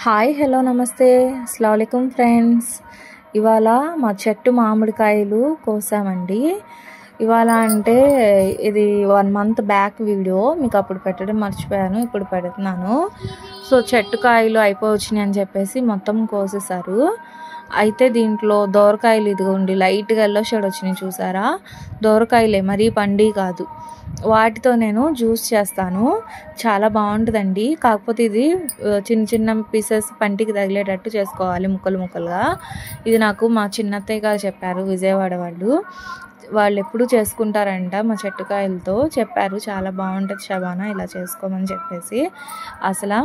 Hi hello నమస్తే అస్సలాము అలైకుం friends. ఇవాళ మా చెట్టు మామిడికాయలు కోసామండి. ఇవాళ అంటే ఇది 1 మంత్ బ్యాక్ వీడియో, మీకు అప్పుడు పెట్టడం మర్చిపోయాను, ఇప్పుడు పెడుతున్నాను. సో చెట్టు కాయలు అయిపోవచ్చినాయి అని చెప్పేసి మొత్తం కోసేసారు. అయితే దీంట్లో దోరకాయలు ఇదిగోండి లైట్గా ఎల్లో షేడ్ వచ్చినాయి చూసారా, దోరకాయలే, మరీ పండి కాదు. వాటితో నేను జ్యూస్ చేస్తాను, చాలా బాగుంటుందండి. కాకపోతే ఇది చిన్న చిన్న పీసెస్ పంటికి తగిలేటట్టు చేసుకోవాలి, ముక్కలు ముక్కలుగా. ఇది నాకు మా చిన్నత్తయ్య గారు చెప్పారు, విజయవాడ వాళ్ళు ఎప్పుడు చేసుకుంటారంట మా చెట్టుకాయలతో. చెప్పారు చాలా బాగుంటుంది శబానా ఇలా చేసుకోమని చెప్పేసి. అసలు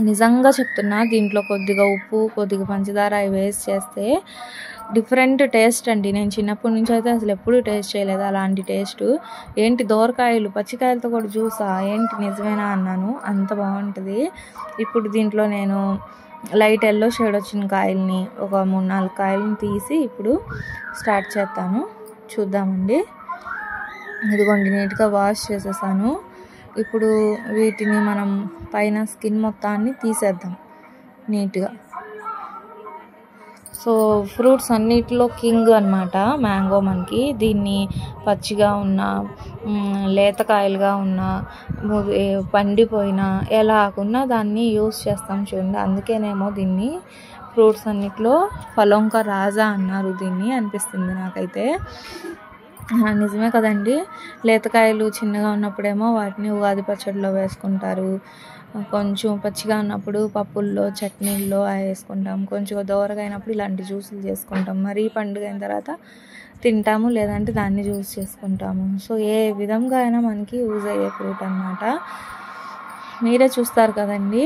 నిజంగా చెప్తున్నా, దీంట్లో కొద్దిగా ఉప్పు కొద్దిగా పంచదార అవి వేసి చేస్తే డిఫరెంట్ టేస్ట్ అండి. నేను చిన్నప్పటి నుంచి అయితే అసలు ఎప్పుడూ టేస్ట్ చేయలేదు అలాంటి టేస్ట్. ఏంటి దోరకాయలు పచ్చికాయలతో కూడా జ్యూసా ఏంటి, నిజమేనా అన్నాను, అంత బాగుంటుంది. ఇప్పుడు దీంట్లో నేను లైట్ ఎల్లో షేడ్ వచ్చిన కాయల్ని ఒక 3-4 కాయలని తీసి ఇప్పుడు స్టార్ట్ చేస్తాను. చూద్దామండి. ఇదిగోండి నీట్గా వాష్ చేసేసాను. ఇప్పుడు వీటిని మనం పైన స్కిన్ మొత్తాన్ని తీసేద్దాం నీట్గా. సో ఫ్రూట్స్ అన్నిటిలో కింగ్ అనమాట మ్యాంగో. మనకి దీన్ని పచ్చిగా ఉన్న, లేతకాయలుగా ఉన్న, పండిపోయిన, ఎలాగున్నా దాన్ని యూస్ చేస్తాం చూడండి. అందుకేనేమో దీన్ని ఫ్రూట్స్ అన్నిటిలో ఫలోంకా రాజా అన్నారు దీన్ని అనిపిస్తుంది నాకైతే. నిజమే కదండి. లేతకాయలు చిన్నగా ఉన్నప్పుడేమో వాటిని ఉగాది పచ్చడిలో వేసుకుంటారు, కొంచెం పచ్చిగా ఉన్నప్పుడు పప్పుల్లో చట్నీల్లో వేసుకుంటాం, కొంచెం దోరగా అయినప్పుడు ఇలాంటి జ్యూసులు చేసుకుంటాం, మరీ పండుగ అయిన తర్వాత తింటాము, లేదంటే దాన్ని జ్యూస్ చేసుకుంటాము. సో ఏ విధంగా అయినా మనకి యూజ్ అయ్యే ఫ్రూట్ అన్నమాట. మీరే చూస్తారు కదండి,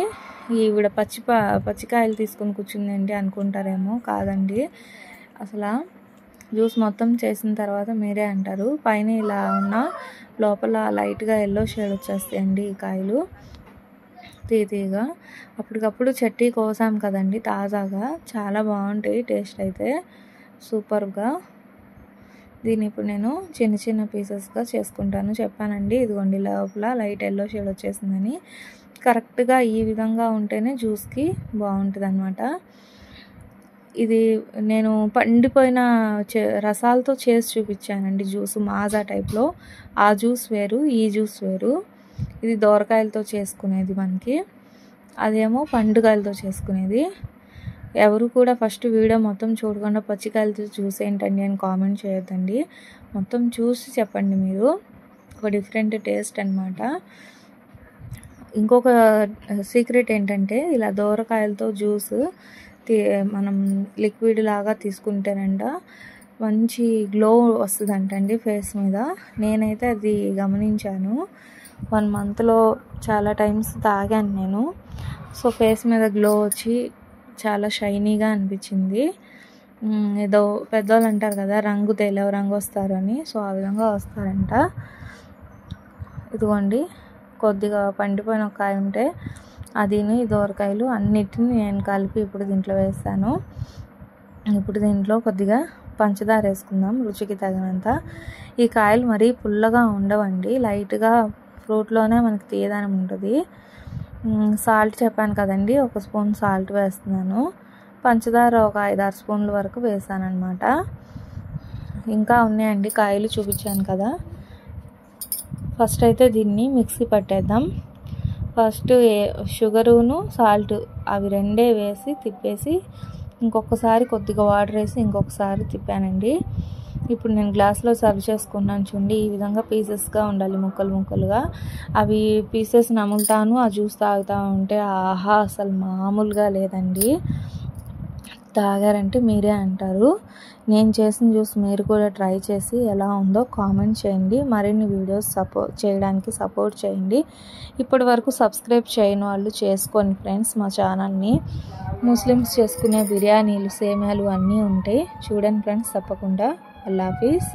ఈవిడ పచ్చికాయలు తీసుకొని కూర్చుందేంటి అనుకుంటారేమో, కాదండి. అసలు జ్యూస్ మొత్తం చేసిన తర్వాత మీరే అంటారు, పైన ఇలా ఉన్న లోపల లైట్గా ఎల్లో షేడ్ వచ్చేస్తాయండి ఈ కాయలు తీయగా. అప్పటికప్పుడు చెట్టు కోసాం కదండి తాజాగా, చాలా బాగుంటాయి టేస్ట్ అయితే సూపర్గా. దీన్ని ఇప్పుడు నేను చిన్న చిన్న పీసెస్గా చేసుకుంటాను. చెప్పానండి ఇదిగోండి లోపల లైట్ ఎల్లో షేడ్ వచ్చేసిందని. కరెక్ట్గా ఈ విధంగా ఉంటేనే జ్యూస్కి బాగుంటుంది అన్నమాట. ఇది నేను పండిపోయిన రసాలతో చేసి చూపించానండి జ్యూస్, మాజా టైప్లో. ఆ జ్యూస్ వేరు, ఈ జ్యూస్ వేరు. ఇది దోరకాయలతో చేసుకునేది మనకి, అదేమో పండుకాయలతో చేసుకునేది. ఎవరు కూడా ఫస్ట్ వీడియో మొత్తం చూడకుండా పచ్చికాయలతో జ్యూస్ ఏంటండి అని కామెంట్ చేయొద్దండి, మొత్తం చూసి చెప్పండి మీరు. ఒక డిఫరెంట్ టేస్ట్ అనమాట. ఇంకొక సీక్రెట్ ఏంటంటే, ఇలా దోరకాయలతో జ్యూస్ మనం లిక్విడ్ లాగా తీసుకుంటేనంట మంచి గ్లో వస్తుందంటండి ఫేస్ మీద. నేనైతే అది గమనించాను, 1 మంత్లో చాలా టైమ్స్ తాగాను నేను. సో ఫేస్ మీద గ్లో వచ్చి చాలా షైనీగా అనిపించింది. ఏదో పెద్దవాళ్ళు అంటారు కదా, రంగు తేలేవు రంగు వస్తారు అని, సో ఆ విధంగా వస్తారంట. ఇదిగోండి కొద్దిగా పండిపోయిన ఒక కాయ ఉంటే అదిని దోరకాయలు అన్నిటిని నేను కలిపి ఇప్పుడు దీంట్లో వేస్తాను. ఇప్పుడు దీంట్లో కొద్దిగా పంచదార వేసుకుందాం రుచికి తగినంత. ఈ కాయలు మరీ పుల్లగా ఉండవండి, లైట్గా ఫ్రూట్లోనే మనకి తీయదనం ఉంటుంది. సాల్ట్ చెప్పాను కదండి, 1 స్పూన్ సాల్ట్ వేస్తున్నాను. పంచదార ఒక 5-6 స్పూన్ల వరకు వేసాను అనమాట. ఇంకా ఉన్నాయండి కాయలు, చూపించాను కదా. ఫస్ట్ అయితే దీన్ని మిక్సీ పట్టేద్దాం. ఫస్ట్ షుగరును సాల్ట్ అవి రెండే వేసి తిప్పేసి ఇంకొకసారి కొద్దిగా వాటర్ వేసి ఇంకొకసారి తిప్పానండి. ఇప్పుడు నేను గ్లాస్లో సర్వ్ చేసుకున్నాను చూడండి. ఈ విధంగా పీసెస్గా ఉండాలి, ముక్కలు ముక్కలుగా. అవి పీసెస్ నములుతాను, ఆ జ్యూస్ తాగుతూ ఉంటే ఆహా అసలు మామూలుగా లేదండి. తాగారంటే మీరే అంటారు. నేను చేసిన జ్యూస్ మీరు కూడా ట్రై చేసి ఎలా ఉందో కామెంట్ చేయండి. మరిన్ని వీడియోస్ చేయడానికి సపోర్ట్ చేయండి. ఇప్పటి వరకు సబ్స్క్రైబ్ చేయని వాళ్ళు చేసుకోండి ఫ్రెండ్స్ మా ఛానల్ని. ముస్లిమ్స్ చేసుకునే బిర్యానీలు, సేమియాలు అన్నీ ఉంటాయి, చూడండి ఫ్రెండ్స్ తప్పకుండా. అల్లా హాఫీజ్.